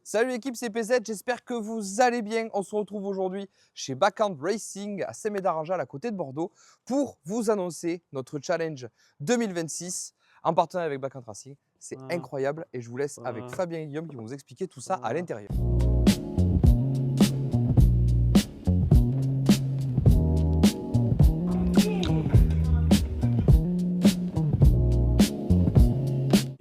Salut l'équipe, c'est PZ, j'espère que vous allez bien. On se retrouve aujourd'hui chez Backhand Racing à Saint-Médard-en-Jalles à côté de Bordeaux pour vous annoncer notre challenge 2026 en partenariat avec Backhand Racing. C'est incroyable et je vous laisse avec Fabien et Guillaume qui vont vous expliquer tout ça à l'intérieur.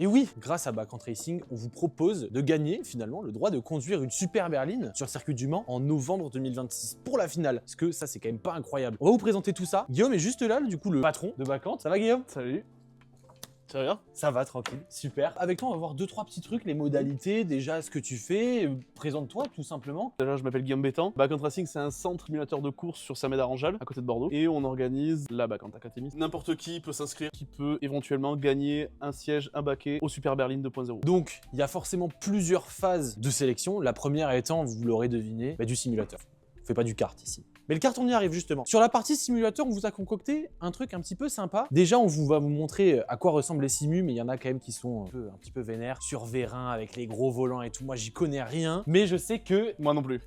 Et oui, grâce à Backhand Racing, on vous propose de gagner finalement le droit de conduire une super berline sur le circuit du Mans en novembre 2026 pour la finale. Parce que ça, c'est quand même pas incroyable. On va vous présenter tout ça. Guillaume est juste là, du coup, le patron de Backhand. Ça va, Guillaume? Salut. Ça va bien? Ça va, tranquille, super. Avec toi, on va voir 2-3 petits trucs, les modalités, déjà ce que tu fais. Présente-toi tout simplement. Déjà, je m'appelle Guillaume Bétan. Backhand Racing, c'est un centre simulateur de course sur Saint-Médard-en-Jalles, à côté de Bordeaux. Et on organise la Backhand Academy. N'importe qui peut s'inscrire, qui peut éventuellement gagner un siège, un baquet au Super Berline 2.0. Donc, il y a forcément plusieurs phases de sélection. La première étant, vous l'aurez deviné, du simulateur. On fait pas du kart ici. Mais le kart, on y arrive justement. Sur la partie simulateur, on vous a concocté un truc un petit peu sympa. Déjà, on va vous montrer à quoi ressemblent les simus, mais il y en a quand même qui sont un petit peu vénères. Sur vérin, avec les gros volants et tout. Moi, j'y connais rien. Mais je sais que... Moi non plus.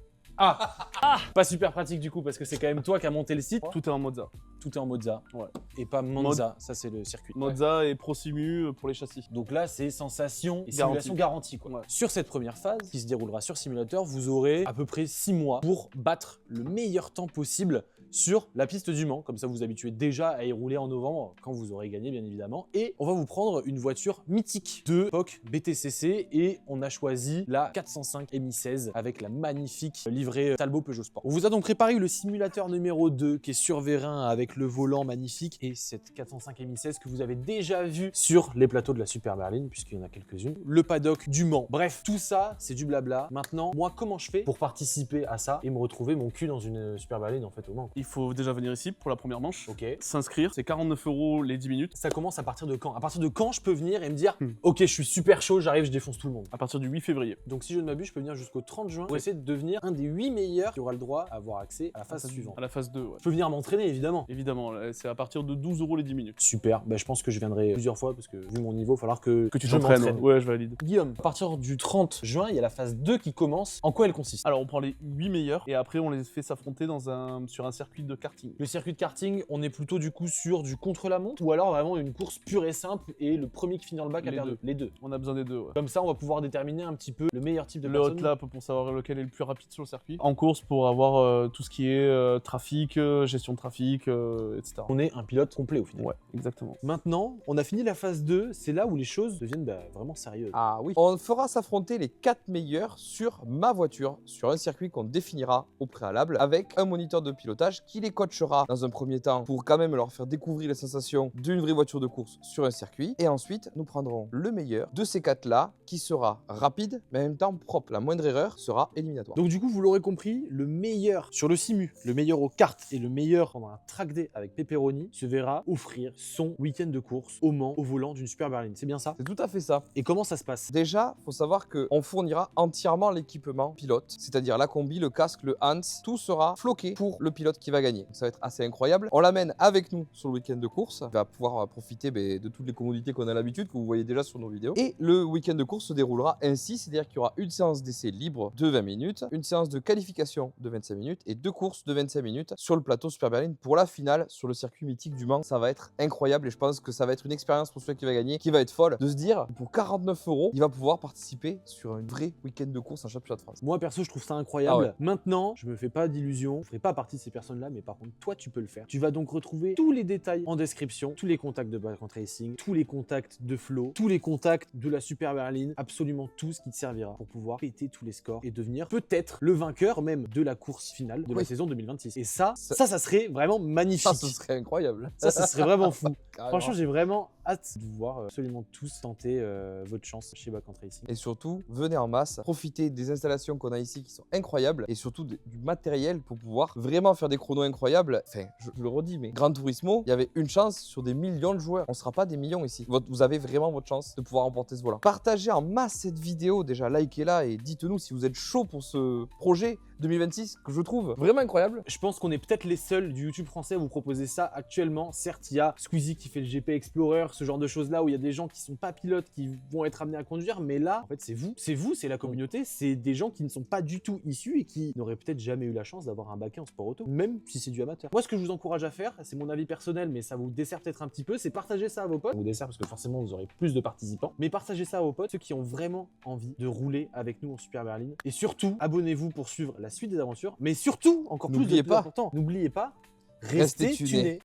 Pas super pratique du coup, parce que c'est quand même toi qui as monté le site. Tout est en Mozza. Tout est en Mozza. Ouais. Et pas Monza, ça c'est le circuit. Mozza et ProSimu pour les châssis. Donc là, c'est sensation et simulation garantie, quoi. Ouais. Sur cette première phase, qui se déroulera sur simulateur, vous aurez à peu près 6 mois pour battre le meilleur temps possible sur la piste du Mans. Comme ça, vous vous habituez déjà à y rouler en novembre, quand vous aurez gagné, bien évidemment. Et on va vous prendre une voiture mythique de l'époque BTCC et on a choisi la 405 MI16 avec la magnifique livrée Talbot Peugeot Sport. On vous a donc préparé le simulateur numéro 2 qui est sur vérin avec le volant magnifique et cette 405 MI16 que vous avez déjà vu sur les plateaux de la Super Berline puisqu'il y en a quelques-unes. Le paddock du Mans. Bref, tout ça, c'est du blabla. Maintenant, moi, comment je fais pour participer à ça et me retrouver mon cul dans une Super Berline en fait au Mans? Il faut déjà venir ici pour la première manche. Ok. S'inscrire, c'est 49 € les 10 minutes. Ça commence à partir de quand? À partir de quand je peux venir et me dire ok, je suis super chaud, j'arrive, je défonce tout le monde? À partir du 8 février. Donc si je ne m'abuse, je peux venir jusqu'au 30 juin pour essayer de devenir un des 8 meilleurs qui aura le droit à avoir accès à la phase suivante. À la phase 2, ouais. Je peux venir m'entraîner évidemment. Évidemment, c'est à partir de 12 € les 10 minutes. Super, je pense que je viendrai plusieurs fois parce que vu mon niveau, il va falloir que tu je t'entraînes. m'entraîne. Ouais, je valide. Guillaume, à partir du 30 juin, il y a la phase 2 qui commence. En quoi elle consiste? Alors, on prend les 8 meilleurs et après, on les fait s'affronter sur un circuit de karting. Le circuit de karting, on est plutôt du coup sur du contre-la-montre ou alors vraiment une course pure et simple et le premier qui finit dans le bac a perdu? Les deux. On a besoin des deux, ouais. Comme ça, on va pouvoir déterminer un petit peu le meilleur type de le personne. hot lap pour savoir lequel est le plus rapide sur le circuit. En course pour avoir tout ce qui est trafic, gestion de trafic, etc. On est un pilote complet au final. Ouais, exactement. Maintenant, on a fini la phase 2, c'est là où les choses deviennent vraiment sérieuses. Ah oui. On fera s'affronter les 4 meilleurs sur ma voiture, sur un circuit qu'on définira au préalable avec un moniteur de pilotage qui les coachera dans un premier temps pour quand même leur faire découvrir les sensations d'une vraie voiture de course sur un circuit. Et ensuite, nous prendrons le meilleur de ces 4-là qui sera rapide mais en même temps propre. La moindre erreur sera éliminatoire. Donc du coup, vous l'aurez compris, le meilleur sur le simu, le meilleur aux cartes et le meilleur pendant un track day avec Pepperoni se verra offrir son week-end de course au Mans au volant d'une Super Berline. C'est bien ça? C'est tout à fait ça. Et comment ça se passe? Déjà, faut savoir qu'on fournira entièrement l'équipement pilote, c'est-à-dire la combi, le casque, le Hans, tout sera floqué pour le pilote qui va gagner. Donc, ça va être assez incroyable. On l'amène avec nous sur le week-end de course. Il va pouvoir profiter de toutes les commodités qu'on a l'habitude, que vous voyez déjà sur nos vidéos. Et le week-end de course se déroulera ainsi, c'est-à-dire qu'il y aura une séance d'essai libre de 20 minutes, une séance de qualification de 25 minutes et 2 courses de 25 minutes sur le plateau Super Berline pour la finale sur le circuit mythique du Mans. Ça va être incroyable et je pense que ça va être une expérience pour celui qui va gagner, qui va être folle, de se dire pour 49 €, il va pouvoir participer sur un vrai week-end de course en championnat de France. Moi perso, je trouve ça incroyable. Ah ouais. Maintenant, je me fais pas d'illusions, je ferai pas partie de ces personnes-là, mais par contre, toi, tu peux le faire. Tu vas donc retrouver tous les détails en description, tous les contacts de Backhand Racing, tous les contacts de Flo, tous les contacts de la Super Berline, absolument tout ce qui te servira pour pouvoir péter tous les scores et devenir peut-être le vainqueur même de la course finale de la saison 2026. Et ça serait vraiment magnifique. Ça, ce serait incroyable. Ça serait vraiment fou. Carrément. Franchement, j'ai vraiment hâte de vous voir absolument tous tenter votre chance chez Backhand Racing. Et surtout, venez en masse, profitez des installations qu'on a ici qui sont incroyables et surtout du matériel pour pouvoir vraiment faire des chronos incroyables. Enfin, je le redis, mais Gran Turismo, il y avait une chance sur des millions de joueurs. On ne sera pas des millions ici. Vous avez vraiment votre chance de pouvoir remporter ce volant. Partagez en masse cette vidéo, déjà likez-la et dites-nous si vous êtes chaud pour ce projet 2026 que je trouve vraiment incroyable. Je pense qu'on est peut-être les seuls du YouTube français à vous proposer ça actuellement. Certes, il y a Squeezie qui fait le GP Explorer, ce genre de choses-là où il y a des gens qui sont pas pilotes qui vont être amenés à conduire, mais là, en fait, c'est vous, c'est la communauté, c'est des gens qui ne sont pas du tout issus et qui n'auraient peut-être jamais eu la chance d'avoir un baquet en sport auto, même si c'est du amateur. Moi, ce que je vous encourage à faire, c'est mon avis personnel, mais ça vous dessert peut-être un petit peu, c'est partager ça à vos potes. Ça vous dessert parce que forcément, vous aurez plus de participants, mais partagez ça à vos potes, ceux qui ont vraiment envie de rouler avec nous en Super Berline. Et surtout, abonnez-vous pour suivre la suite des aventures, mais surtout, encore plus, N'oubliez de plus pas. important, n'oubliez pas, Restez restez tunés. tunés.